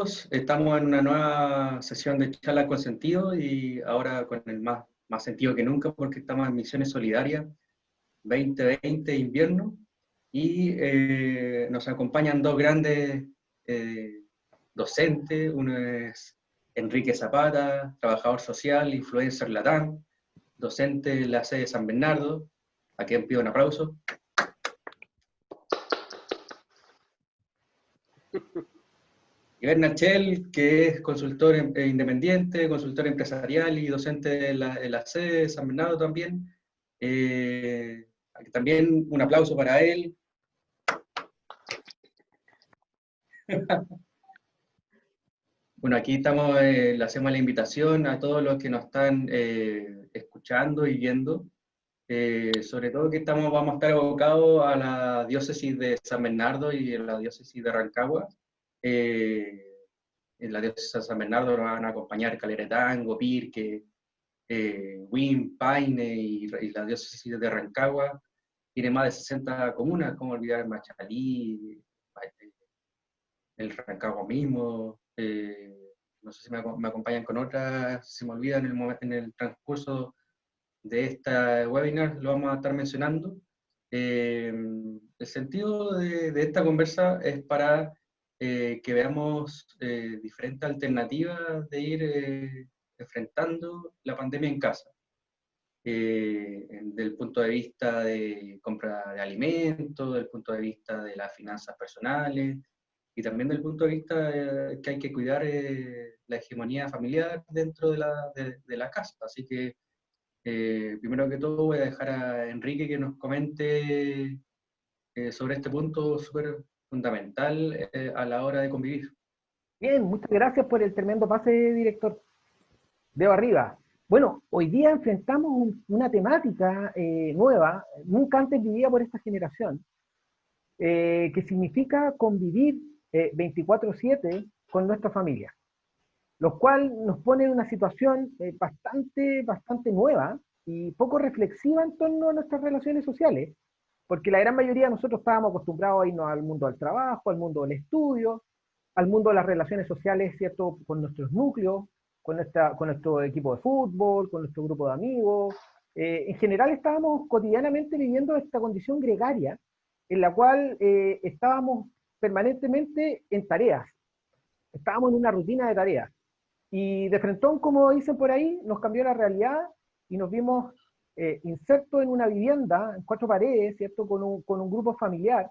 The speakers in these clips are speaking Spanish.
todos, estamos en una nueva sesión de charla con sentido y ahora con el más sentido que nunca porque estamos en Misiones Solidarias 2020 invierno y nos acompañan dos grandes docentes, uno es Enrique Zapata, trabajador social, influencer Latam, docente de la sede de San Bernardo, a quien pido un aplauso. Y Bernard Chell, que es consultor independiente, consultor empresarial y docente de la sede de San Bernardo también. También un aplauso para él. Bueno, aquí estamos, le hacemos la invitación a todos los que nos están escuchando y viendo. Sobre todo que vamos a estar abocados a la diócesis de San Bernardo y en la diócesis de Rancagua. En la diócesis de San Bernardo nos van a acompañar Caleretango, Pirque, Wim, Paine y la diócesis de Rancagua. Tiene más de 60 comunas, como olvidar Machalí, el Rancagua mismo. No sé si me acompañan con otras, si me olvidan en el transcurso de este webinar, lo vamos a estar mencionando. El sentido de esta conversa es para que veamos diferentes alternativas de ir enfrentando la pandemia en casa. Desde el punto de vista de compra de alimentos, del punto de vista de las finanzas personales, y también del punto de vista que hay que cuidar la hegemonía familiar dentro de la casa. Así que primero que todo voy a dejar a Enrique que nos comente sobre este punto súper fundamental a la hora de convivir. Bien, muchas gracias por el tremendo pase, director. Veo arriba. Bueno, hoy día enfrentamos una temática nueva, nunca antes vivida por esta generación, que significa convivir 24/7 con nuestra familia, lo cual nos pone en una situación bastante nueva y poco reflexiva en torno a nuestras relaciones sociales, porque la gran mayoría de nosotros estábamos acostumbrados a irnos al mundo del trabajo, al mundo del estudio, al mundo de las relaciones sociales, ¿cierto?, con nuestros núcleos, con nuestro equipo de fútbol, con nuestro grupo de amigos. En general estábamos cotidianamente viviendo esta condición gregaria en la cual estábamos permanentemente en tareas, estábamos en una rutina de tareas. Y de frentón, como dicen por ahí, nos cambió la realidad y nos vimos insertos en una vivienda, en 4 paredes, ¿cierto?, con un grupo familiar.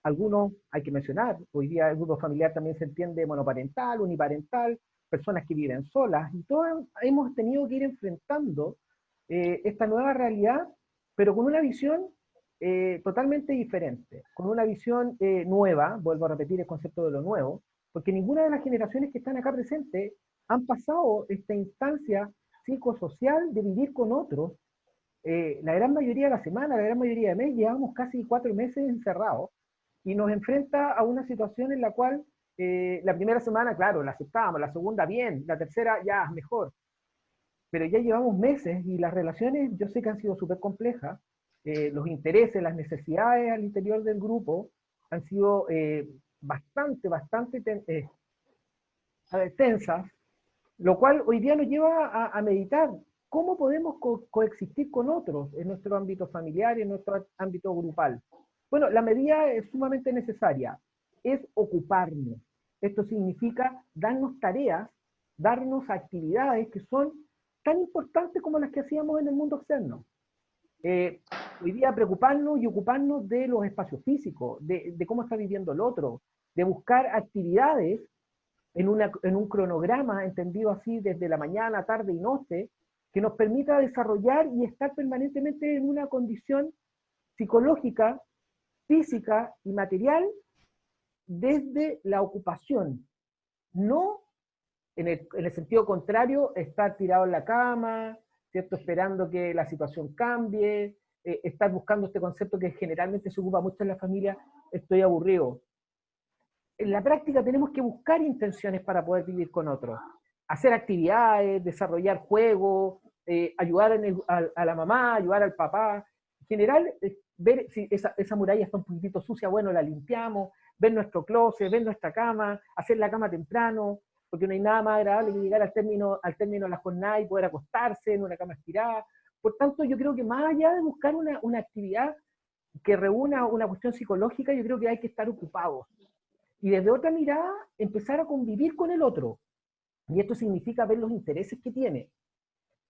Algunos, hay que mencionar, hoy día el grupo familiar también se entiende monoparental, uniparental, personas que viven solas, y todos hemos tenido que ir enfrentando esta nueva realidad, pero con una visión totalmente diferente, con una visión nueva, vuelvo a repetir el concepto de lo nuevo, porque ninguna de las generaciones que están acá presentes han pasado esta instancia psicosocial de vivir con otros. La gran mayoría de la semana, la gran mayoría de mes, llevamos casi 4 meses encerrados, y nos enfrenta a una situación en la cual la primera semana, claro, la aceptábamos, la segunda bien, la tercera ya mejor, pero ya llevamos meses y las relaciones yo sé que han sido súper complejas, los intereses, las necesidades al interior del grupo han sido bastante tensas, lo cual hoy día nos lleva a meditar cómo podemos coexistir con otros en nuestro ámbito familiar y en nuestro ámbito grupal. Bueno, la medida es sumamente necesaria, es ocuparnos. Esto significa darnos tareas, darnos actividades que son tan importantes como las que hacíamos en el mundo externo. Hoy día preocuparnos y ocuparnos de los espacios físicos, de cómo está viviendo el otro, de buscar actividades en un cronograma, entendido así desde la mañana, tarde y noche, que nos permita desarrollar y estar permanentemente en una condición psicológica, física y material desde la ocupación, no en el sentido contrario, estar tirado en la cama, ¿cierto?, esperando que la situación cambie, estar buscando este concepto que generalmente se ocupa mucho en la familia, estoy aburrido. En la práctica tenemos que buscar intenciones para poder vivir con otros, hacer actividades, desarrollar juegos, ayudar a la mamá, ayudar al papá. En general, ver si esa muralla está un poquitito sucia, bueno, la limpiamos, ver nuestro closet, ver nuestra cama, hacer la cama temprano, porque no hay nada más agradable que llegar al término de la jornada y poder acostarse en una cama estirada. Por tanto, yo creo que más allá de buscar una actividad que reúna una cuestión psicológica, yo creo que hay que estar ocupados. Y desde otra mirada, empezar a convivir con el otro. Y esto significa ver los intereses que tiene.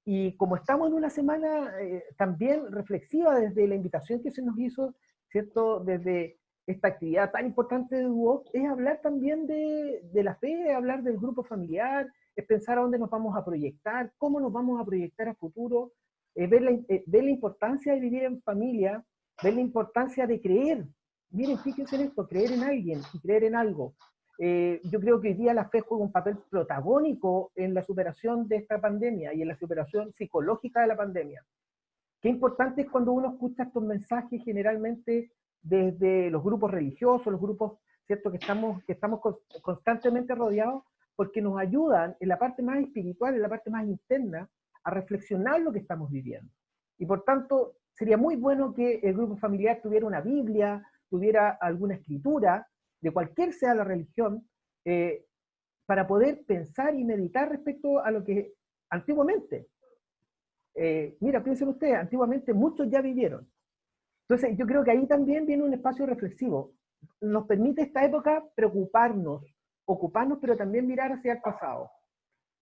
Y como estamos en una semana también reflexiva desde la invitación que se nos hizo, ¿cierto? Desde esta actividad tan importante de Duoc, es hablar también de la fe, hablar del grupo familiar, es pensar a dónde nos vamos a proyectar, cómo nos vamos a proyectar a futuro, ver la importancia de vivir en familia, ver la importancia de creer. Miren, fíjense en esto, creer en alguien y creer en algo. Yo creo que hoy día la fe juega un papel protagónico en la superación de esta pandemia y en la superación psicológica de la pandemia. Qué importante es cuando uno escucha estos mensajes generalmente desde los grupos religiosos, los grupos, ¿cierto?, que estamos constantemente rodeados, porque nos ayudan en la parte más espiritual, en la parte más interna, a reflexionar lo que estamos viviendo. Y por tanto, sería muy bueno que el grupo familiar tuviera una Biblia, tuviera alguna escritura, de cualquier sea la religión, para poder pensar y meditar respecto a lo que antiguamente, mira, piensen ustedes, antiguamente muchos ya vivieron. Entonces, yo creo que ahí también viene un espacio reflexivo. Nos permite esta época preocuparnos, ocuparnos, pero también mirar hacia el pasado.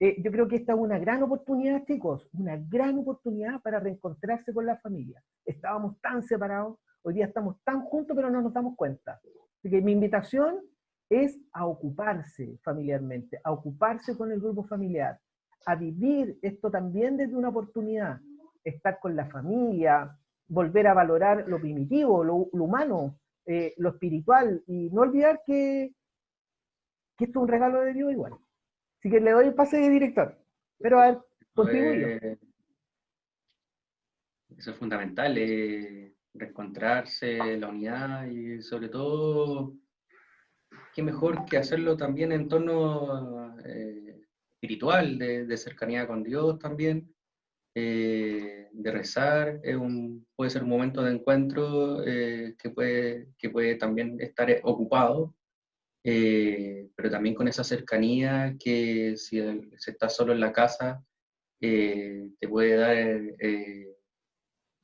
Yo creo que esta es una gran oportunidad, chicos, una gran oportunidad para reencontrarse con la familia. Estábamos tan separados, hoy día estamos tan juntos, pero no nos damos cuenta. Así que mi invitación es a ocuparse familiarmente, a ocuparse con el grupo familiar, a vivir esto también desde una oportunidad, estar con la familia, volver a valorar lo primitivo, lo humano, lo espiritual, y no olvidar que esto es un regalo de Dios igual. Así que le doy el pase de director. Pero a ver, contribuyo. Eso es fundamental, reencontrarse, la unidad y sobre todo, qué mejor que hacerlo también en torno espiritual, de cercanía con Dios también, de rezar, puede ser un momento de encuentro que puede también estar ocupado, pero también con esa cercanía que si estás solo en la casa, eh, te puede dar... eh,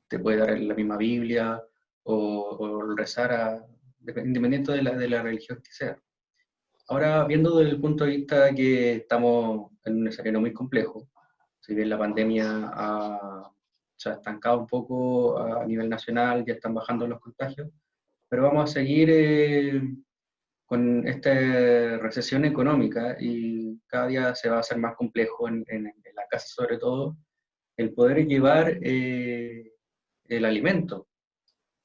te puede dar la misma Biblia o rezar independiente de la religión que sea. Ahora, viendo desde el punto de vista que estamos en un escenario muy complejo, si bien la pandemia se ha estancado un poco a nivel nacional, ya están bajando los contagios, pero vamos a seguir con esta recesión económica y cada día se va a hacer más complejo en la casa sobre todo el poder llevar el alimento.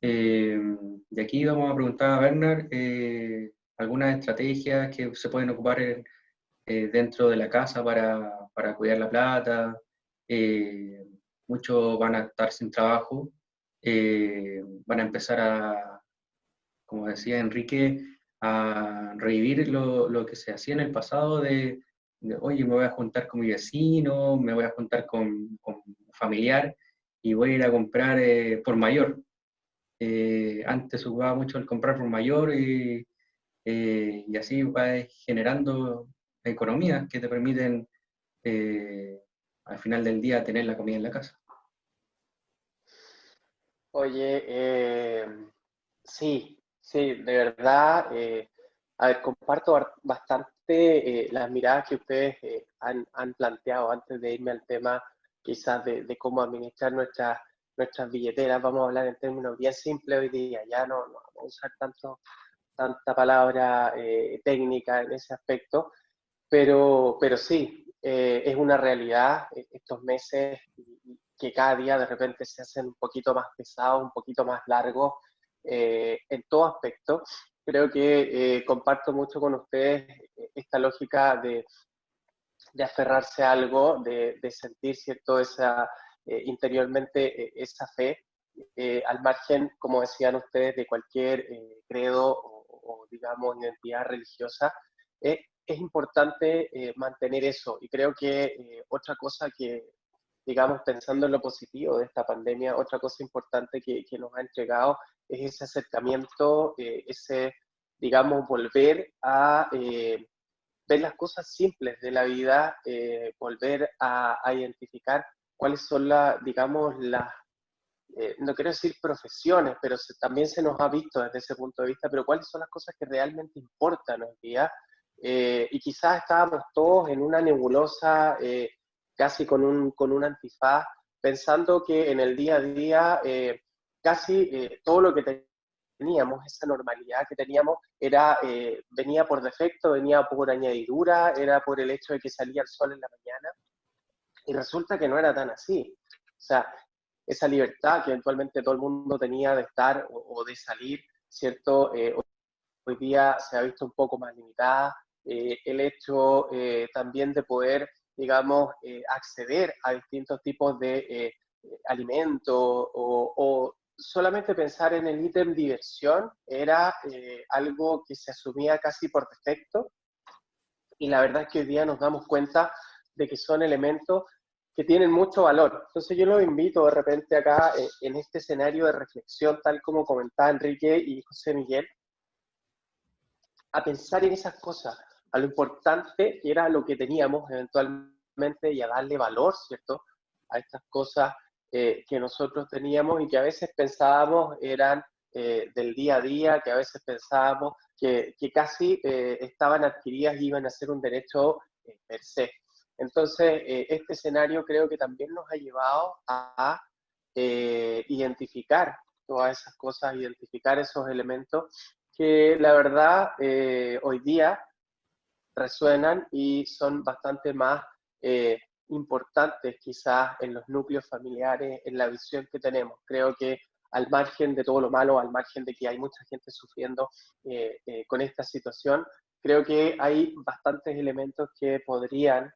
Y aquí vamos a preguntar a Bernard algunas estrategias que se pueden ocupar dentro de la casa para cuidar la plata. Eh, Muchos van a estar sin trabajo, van a empezar como decía Enrique, a revivir lo que se hacía en el pasado oye, me voy a juntar con mi vecino, me voy a juntar con un familiar y voy a ir a comprar por mayor. Antes se jugaba mucho el comprar por mayor y así va generando economías que te permiten al final del día tener la comida en la casa. Oye, sí, sí, de verdad, a ver, comparto bastante las miradas que ustedes han planteado antes de irme al tema quizás de cómo administrar nuestras billeteras. Vamos a hablar en términos bien simples hoy día, ya no vamos a usar tanta palabra técnica en ese aspecto, pero sí, es una realidad estos meses que cada día de repente se hacen un poquito más pesados, un poquito más largos en todo aspecto. Creo que comparto mucho con ustedes esta lógica de aferrarse a algo, de sentir cierto interiormente esa fe, al margen, como decían ustedes, de cualquier credo o, digamos, identidad religiosa. Es importante mantener eso. Y creo que otra cosa que, digamos, pensando en lo positivo de esta pandemia, otra cosa importante que nos ha entregado es ese acercamiento, digamos, volver a ver las cosas simples de la vida, volver a identificar cuáles son digamos, no quiero decir profesiones, pero también se nos ha visto desde ese punto de vista, pero cuáles son las cosas que realmente importan hoy día. Y quizás estábamos todos en una nebulosa, casi con un antifaz, pensando que en el día a día casi todo lo que teníamos, esa normalidad que teníamos, venía por defecto, venía por añadidura, era por el hecho de que salía el sol en la mañana, y resulta que no era tan así. O sea, esa libertad que eventualmente todo el mundo tenía de estar o de salir, ¿cierto? Hoy día se ha visto un poco más limitada. El hecho también de poder, digamos, acceder a distintos tipos de alimentos o solamente pensar en el ítem diversión era algo que se asumía casi por defecto, y la verdad es que hoy día nos damos cuenta de que son elementos que tienen mucho valor. Entonces yo los invito de repente acá en este escenario de reflexión, tal como comentaba Enrique y José Miguel, a pensar en esas cosas, a lo importante que era lo que teníamos eventualmente y a darle valor, ¿cierto?, a estas cosas que nosotros teníamos y que a veces pensábamos eran del día a día, que a veces pensábamos que casi estaban adquiridas y iban a ser un derecho per se. Entonces, este escenario creo que también nos ha llevado a identificar todas esas cosas, identificar esos elementos que la verdad hoy día resuenan y son bastante más importantes quizás en los núcleos familiares, en la visión que tenemos. Creo que al margen de todo lo malo, al margen de que hay mucha gente sufriendo con esta situación, creo que hay bastantes elementos que podrían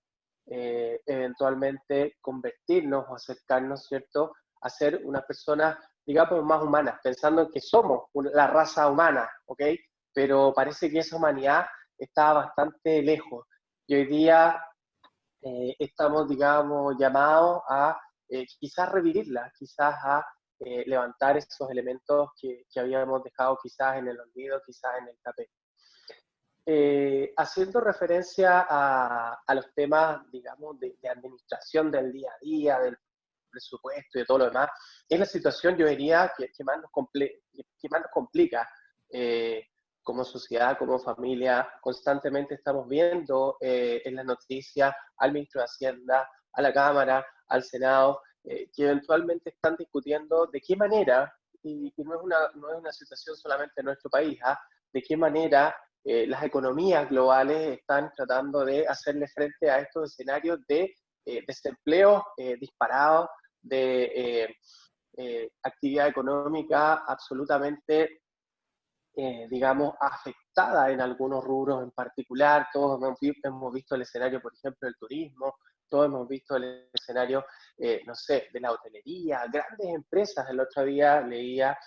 eventualmente convertirnos o acercarnos, ¿cierto?, a ser una persona, digamos, más humanas, pensando que somos la raza humana, ¿ok? Pero parece que esa humanidad está bastante lejos. Y hoy día estamos, digamos, llamados a quizás revivirla, quizás a levantar esos elementos que habíamos dejado quizás en el olvido, quizás en el tapete. Haciendo referencia a los temas, digamos, de administración del día a día, del presupuesto y de todo lo demás, es la situación, yo diría, que más nos complica como sociedad, como familia. Constantemente estamos viendo en las noticias al ministro de Hacienda, a la Cámara, al Senado, que eventualmente están discutiendo de qué manera, y no es una situación solamente en nuestro país, de qué manera las economías globales están tratando de hacerle frente a estos escenarios de desempleo disparado, de actividad económica absolutamente, digamos, afectada en algunos rubros en particular. Todos hemos visto el escenario, por ejemplo, del turismo, todos hemos visto el escenario, no sé, de la hotelería, grandes empresas. El otro día leía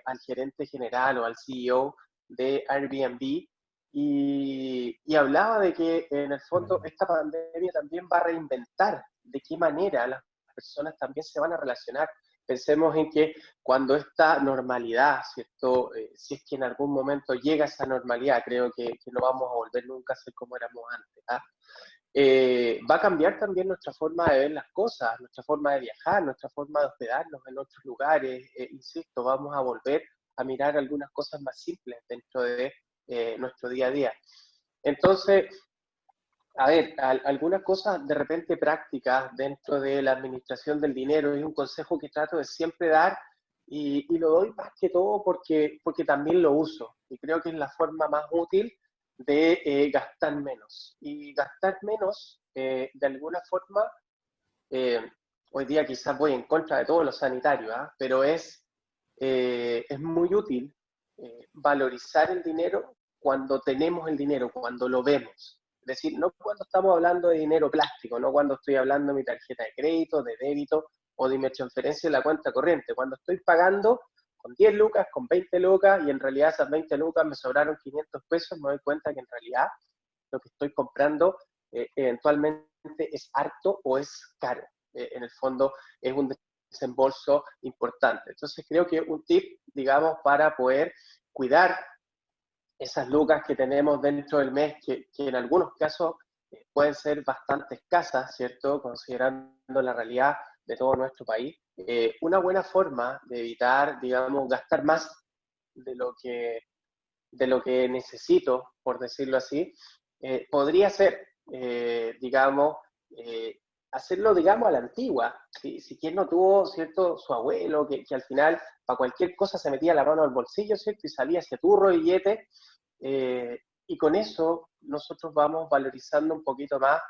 al gerente general o al CEO de Airbnb y hablaba de que en el fondo esta pandemia también va a reinventar de qué manera las personas también se van a relacionar. Pensemos en que cuando esta normalidad, ¿cierto? Si es que en algún momento llega esa normalidad, creo que no vamos a volver nunca a ser como éramos antes, va a cambiar también nuestra forma de ver las cosas, nuestra forma de viajar, nuestra forma de hospedarnos en otros lugares. Insisto, vamos a volver a mirar algunas cosas más simples dentro de nuestro día a día. Entonces, a ver, algunas cosas de repente prácticas dentro de la administración del dinero, es un consejo que trato de siempre dar y lo doy más que todo porque también lo uso y creo que es la forma más útil de gastar menos. Y gastar menos, de alguna forma, hoy día quizás voy en contra de todo lo sanitario, pero es muy útil valorizar el dinero cuando tenemos el dinero, cuando lo vemos. Es decir, no cuando estamos hablando de dinero plástico, no cuando estoy hablando de mi tarjeta de crédito, de débito o de mi transferencia en la cuenta corriente, cuando estoy pagando con 10 lucas, con 20 lucas y en realidad esas 20 lucas me sobraron 500 pesos, me doy cuenta que en realidad lo que estoy comprando eventualmente es harto o es caro. En el fondo es un desembolso importante. Entonces creo que un tip, digamos, para poder cuidar esas lucas que tenemos dentro del mes, que en algunos casos pueden ser bastante escasas, ¿cierto? Considerando la realidad de todo nuestro país. Una buena forma de evitar, digamos, gastar más de lo que necesito, por decirlo así, podría ser, digamos, hacerlo, digamos, a la antigua. Si quien no tuvo, ¿cierto?, su abuelo, que al final, para cualquier cosa se metía la mano al bolsillo, ¿cierto?, y salía ese turro de billete, y con eso nosotros vamos valorizando un poquito más,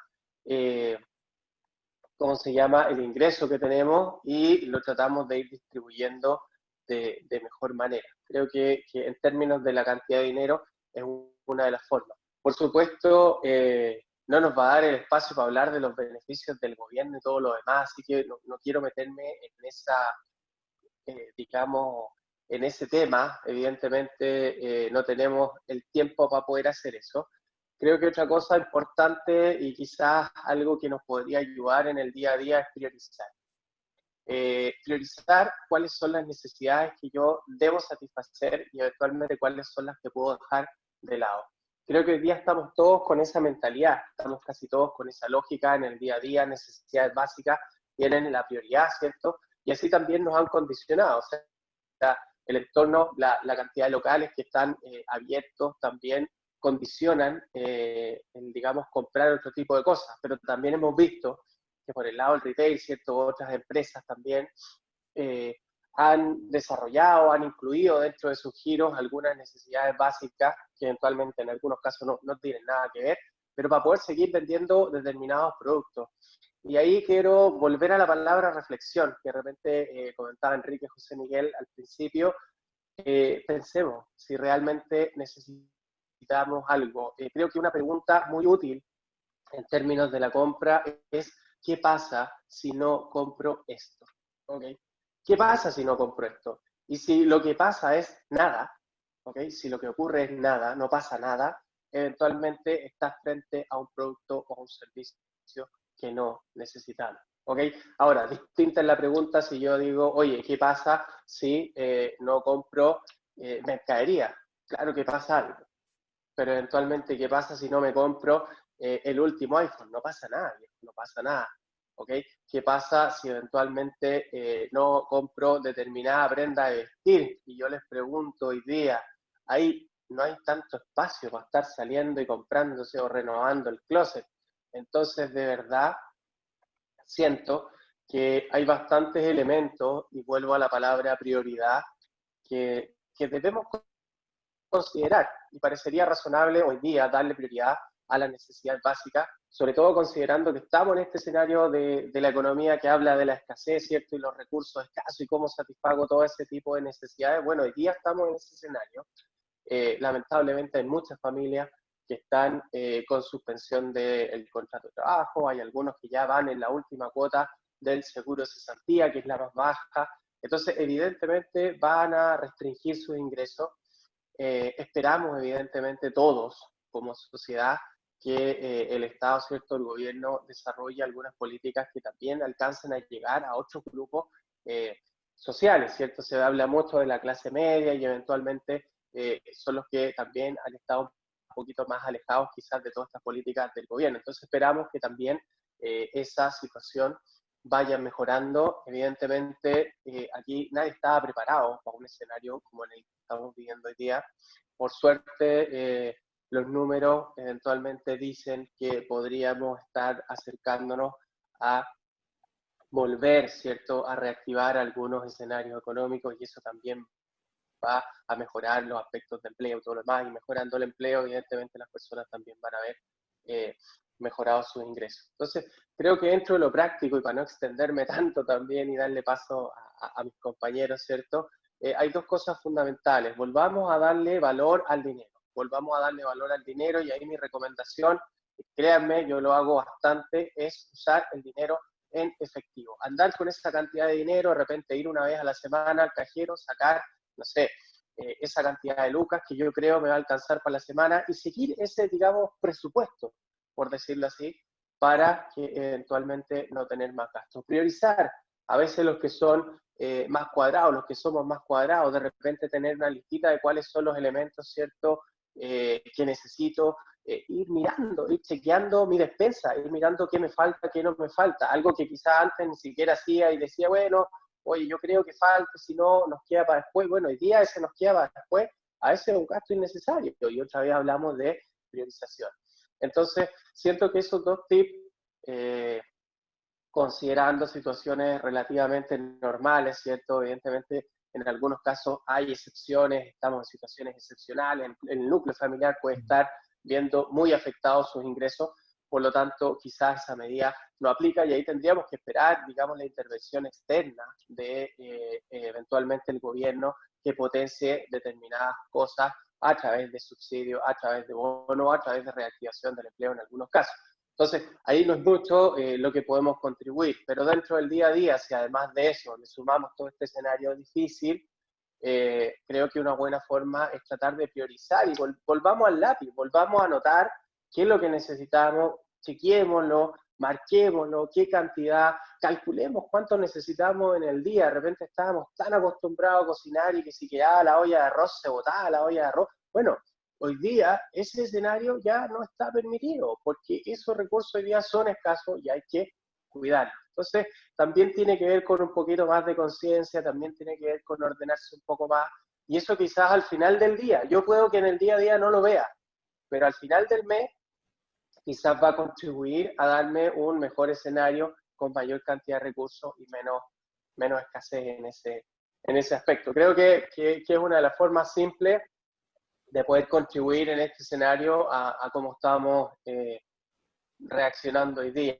¿cómo se llama?, el ingreso que tenemos, y lo tratamos de ir distribuyendo de mejor manera. Creo que en términos de la cantidad de dinero es una de las formas. Por supuesto, no nos va a dar el espacio para hablar de los beneficios del gobierno y todo lo demás, así que no quiero meterme en esa, digamos, en ese tema. Evidentemente no tenemos el tiempo para poder hacer eso. Creo que otra cosa importante y quizás algo que nos podría ayudar en el día a día es priorizar. Priorizar cuáles son las necesidades que yo debo satisfacer y eventualmente cuáles son las que puedo dejar de lado. Creo que hoy día estamos todos con esa mentalidad, estamos casi todos con esa lógica en el día a día, necesidades básicas tienen la prioridad, ¿cierto? Y así también nos han condicionado, o sea, el entorno, la cantidad de locales que están abiertos también condicionan, digamos, comprar otro tipo de cosas, pero también hemos visto que por el lado del retail, ¿cierto?, otras empresas también han desarrollado, han incluido dentro de sus giros algunas necesidades básicas que eventualmente en algunos casos no tienen nada que ver, pero para poder seguir vendiendo determinados productos. Y ahí quiero volver a la palabra reflexión, que de repente comentaba Enrique José Miguel al principio. Pensemos si realmente necesitamos algo. Creo que una pregunta muy útil en términos de la compra es: ¿qué pasa si no compro esto? ¿Okay? ¿Qué pasa si no compro esto? Y si lo que pasa es nada, ¿okay?, si lo que ocurre es nada, no pasa nada, eventualmente estás frente a un producto o un servicio que no necesitamos. ¿Okay? Ahora, distinta es la pregunta si yo digo, oye, ¿qué pasa si no compro mercadería? Claro que pasa algo, pero eventualmente, ¿qué pasa si no me compro el último iPhone? No pasa nada, no pasa nada. ¿Ok? ¿Qué pasa si eventualmente no compro determinada prenda de vestir? Y yo les pregunto hoy día, ahí no hay tanto espacio para estar saliendo y comprándose o renovando el closet. Entonces, de verdad, siento que hay bastantes elementos, y vuelvo a la palabra prioridad, que debemos considerar, y parecería razonable hoy día darle prioridad a las necesidades básicas, sobre todo considerando que estamos en este escenario de la economía que habla de la escasez, ¿cierto?, y los recursos escasos y cómo satisfago todo ese tipo de necesidades. Bueno, hoy día estamos en ese escenario. Lamentablemente hay muchas familias que están con suspensión del contrato de trabajo, hay algunos que ya van en la última cuota del seguro de cesantía, que es la más baja. Entonces, evidentemente van a restringir sus ingresos. Esperamos, evidentemente, todos, como sociedad, que el Estado, ¿cierto?, el gobierno desarrolle algunas políticas que también alcancen a llegar a otros grupos sociales, ¿cierto? Se habla mucho de la clase media y eventualmente son los que también han estado un poquito más alejados quizás de todas estas políticas del gobierno. Entonces esperamos que también esa situación vaya mejorando. Evidentemente, aquí nadie estaba preparado para un escenario como en el que estamos viviendo hoy día. Por suerte, los números eventualmente dicen que podríamos estar acercándonos a volver, ¿cierto?, a reactivar algunos escenarios económicos, y eso también va a mejorar los aspectos de empleo y todo lo demás, y mejorando el empleo, evidentemente las personas también van a ver mejorado sus ingresos. Entonces, creo que dentro de lo práctico, y para no extenderme tanto también y darle paso a mis compañeros, ¿cierto?, hay dos cosas fundamentales. Volvamos a darle valor al dinero. Volvamos a darle valor al dinero, y ahí mi recomendación, créanme, yo lo hago bastante, es usar el dinero en efectivo. Andar con esa cantidad de dinero, de repente ir una vez a la semana al cajero, sacar, no sé, esa cantidad de lucas que yo creo me va a alcanzar para la semana, y seguir ese, digamos, presupuesto, por decirlo así, para que eventualmente no tener más gastos. Priorizar, a veces los que son más cuadrados, los que somos más cuadrados, de repente tener una listita de cuáles son los elementos, ¿cierto?, qué necesito, ir mirando, ir chequeando mi despensa, ir mirando qué me falta, qué no me falta, algo que quizás antes ni siquiera hacía y decía, bueno, oye, yo creo que falta, si no, nos queda para después. Bueno, hoy día ese nos queda para después, a veces es un gasto innecesario, y otra vez hablamos de priorización. Entonces, siento que esos dos tips, considerando situaciones relativamente normales, ¿cierto? Evidentemente, en algunos casos hay excepciones, estamos en situaciones excepcionales, el núcleo familiar puede estar viendo muy afectados sus ingresos, por lo tanto, quizás esa medida no aplica y ahí tendríamos que esperar, digamos, la intervención externa de eventualmente el gobierno que potencie determinadas cosas a través de subsidios, a través de bonos, a través de reactivación del empleo en algunos casos. Entonces, ahí no es mucho lo que podemos contribuir, pero dentro del día a día, si además de eso le sumamos todo este escenario difícil, creo que una buena forma es tratar de priorizar y volvamos al lápiz, volvamos a anotar qué es lo que necesitamos, chequémoslo, marquémoslo, qué cantidad, calculemos cuánto necesitamos en el día. De repente estábamos tan acostumbrados a cocinar y que si quedaba la olla de arroz se botaba la olla de arroz. Bueno, hoy día ese escenario ya no está permitido, porque esos recursos hoy día son escasos y hay que cuidarlos. Entonces, también tiene que ver con un poquito más de conciencia, también tiene que ver con ordenarse un poco más, y eso quizás al final del día, yo puedo que en el día a día no lo vea, pero al final del mes quizás va a contribuir a darme un mejor escenario con mayor cantidad de recursos y menos escasez en ese aspecto. Creo que es una de las formas simples de poder contribuir en este escenario a cómo estamos reaccionando hoy día.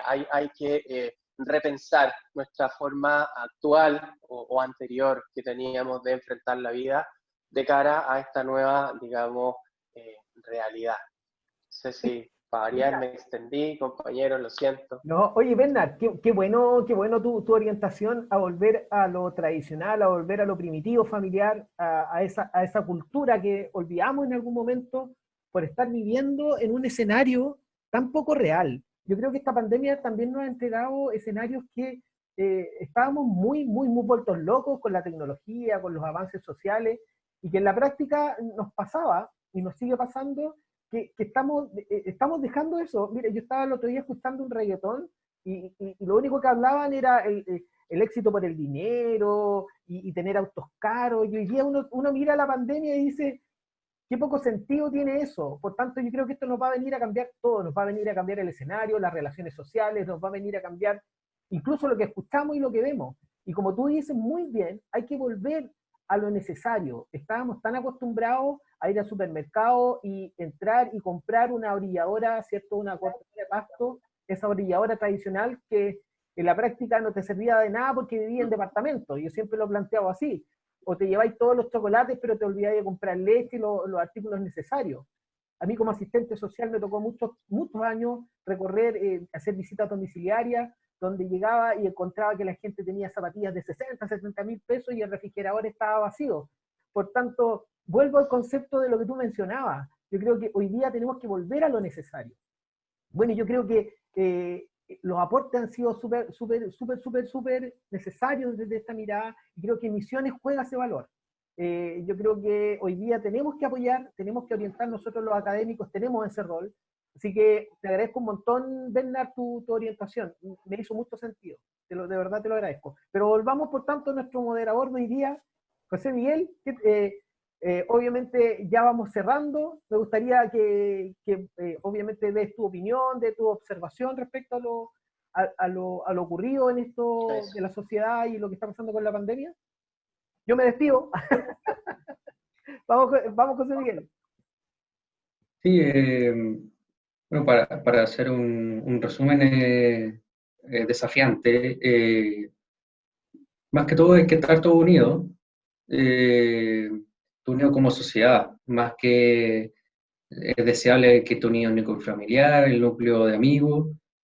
Hay que repensar nuestra forma actual o anterior que teníamos de enfrentar la vida de cara a esta nueva, digamos, realidad. No sé si para variar me extendí, compañeros, lo siento. No, oye, Bernard, qué bueno tu orientación a volver a lo tradicional, a volver a lo primitivo familiar, a esa cultura que olvidamos en algún momento por estar viviendo en un escenario tan poco real. Yo creo que esta pandemia también nos ha entregado escenarios que estábamos muy vueltos locos con la tecnología, con los avances sociales, y que en la práctica nos pasaba y nos sigue pasando que estamos dejando eso. Mira, yo estaba el otro día escuchando un reggaetón y lo único que hablaban era el éxito por el dinero y tener autos caros. Y hoy día uno mira la pandemia y dice, qué poco sentido tiene eso. Por tanto, yo creo que esto nos va a venir a cambiar todo, nos va a venir a cambiar el escenario, las relaciones sociales, nos va a venir a cambiar incluso lo que escuchamos y lo que vemos. Y como tú dices muy bien, hay que volver a lo necesario. Estábamos tan acostumbrados a ir al supermercado y entrar y comprar una orilladora, ¿cierto? Una cortadora de pasto, esa orilladora tradicional que en la práctica no te servía de nada porque vivía en departamentos. Yo siempre lo he planteado así. O te lleváis todos los chocolates, pero te olvidáis de comprar leche y los artículos necesarios. A mí como asistente social me tocó muchos años recorrer, hacer visitas domiciliarias, donde llegaba y encontraba que la gente tenía zapatillas de 60, 70 mil pesos y el refrigerador estaba vacío. Por tanto, vuelvo al concepto de lo que tú mencionabas. Yo creo que hoy día tenemos que volver a lo necesario. Bueno, yo creo que los aportes han sido súper necesarios desde esta mirada y creo que Misiones juega ese valor. Yo creo que hoy día tenemos que apoyar, tenemos que orientar nosotros los académicos, tenemos ese rol. Así que te agradezco un montón, Bernard, tu orientación. Me hizo mucho sentido. De verdad te lo agradezco. Pero volvamos, por tanto, a nuestro moderador de hoy día, José Miguel, que obviamente ya vamos cerrando. Me gustaría que obviamente des tu opinión, de tu observación respecto a lo ocurrido en esto de la sociedad y lo que está pasando con la pandemia. Yo me despido. Vamos, José Miguel. Sí, bueno, para hacer un resumen desafiante, más que todo hay que estar todo unido, unido como sociedad, más que es deseable que esté unido el núcleo familiar, el núcleo de amigos,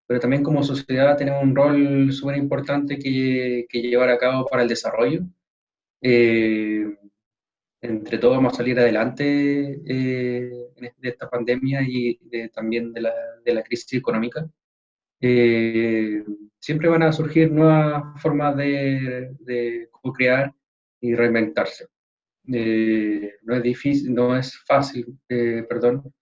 pero también como sociedad tenemos un rol súper importante que llevar a cabo para el desarrollo. Entre todos vamos a salir adelante de esta pandemia y también de la crisis económica. Siempre van a surgir nuevas formas de co-crear y reinventarse. No es difícil, no es fácil, perdón,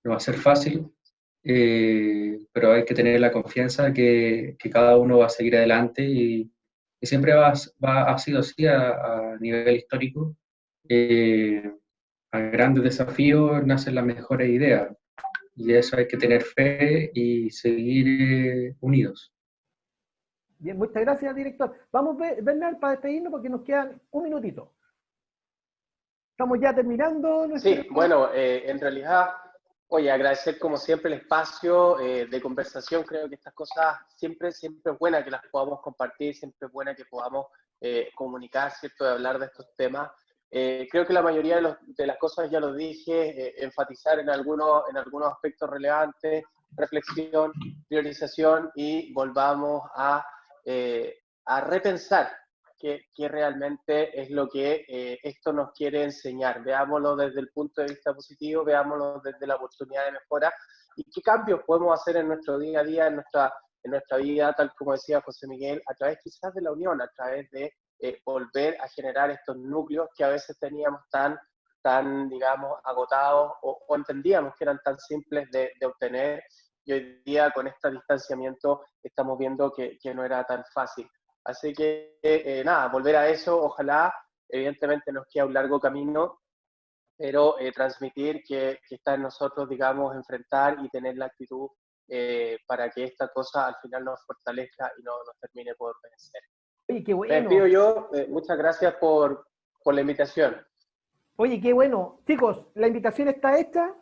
no va a ser fácil, pero hay que tener la confianza que cada uno va a seguir adelante y siempre ha sido así a nivel histórico. A grandes desafíos nacen las mejores ideas y eso hay que tener fe y seguir unidos. Bien, muchas gracias, director. Vamos, Bernard, para despedirnos porque nos quedan un minutito. Estamos ya terminando nuestro... Sí, bueno, en realidad, oye, agradecer como siempre el espacio de conversación. Creo que estas cosas siempre es buena que las podamos compartir, siempre es buena que podamos comunicar, ¿cierto?, de hablar de estos temas. Creo que la mayoría de las cosas ya lo dije, enfatizar en algunos aspectos relevantes, reflexión, priorización y volvamos a repensar qué realmente es lo que esto nos quiere enseñar. Veámoslo desde el punto de vista positivo, veámoslo desde la oportunidad de mejora y qué cambios podemos hacer en nuestro día a día, en nuestra vida, tal como decía José Miguel, a través quizás de la unión, a través de volver a generar estos núcleos que a veces teníamos tan digamos, agotados o entendíamos que eran tan simples de obtener y hoy día con este distanciamiento estamos viendo que no era tan fácil. Así que nada, volver a eso, ojalá, evidentemente nos queda un largo camino, pero transmitir que está en nosotros, digamos, enfrentar y tener la actitud para que esta cosa al final nos fortalezca y no nos termine por vencer. Oye, qué Me bueno. despido yo, muchas gracias por la invitación. Oye, qué bueno. Chicos, la invitación está hecha.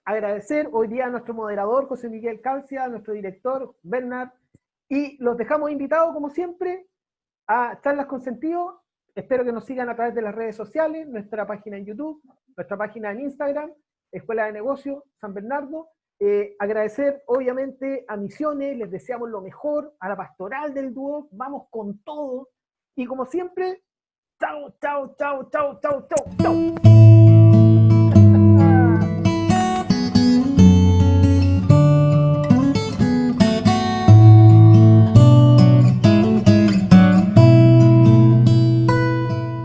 Agradecer hoy día a nuestro moderador, José Miguel Calcia, a nuestro director, Bernard, y los dejamos invitados, como siempre, a Charlas con Sentido. Espero que nos sigan a través de las redes sociales, nuestra página en YouTube, nuestra página en Instagram, Escuela de Negocios San Bernardo. Agradecer, obviamente, a Misiones, les deseamos lo mejor, a la pastoral del Duoc, vamos con todo. Y como siempre, chao, chao, chao, chao, chao, chao, chao.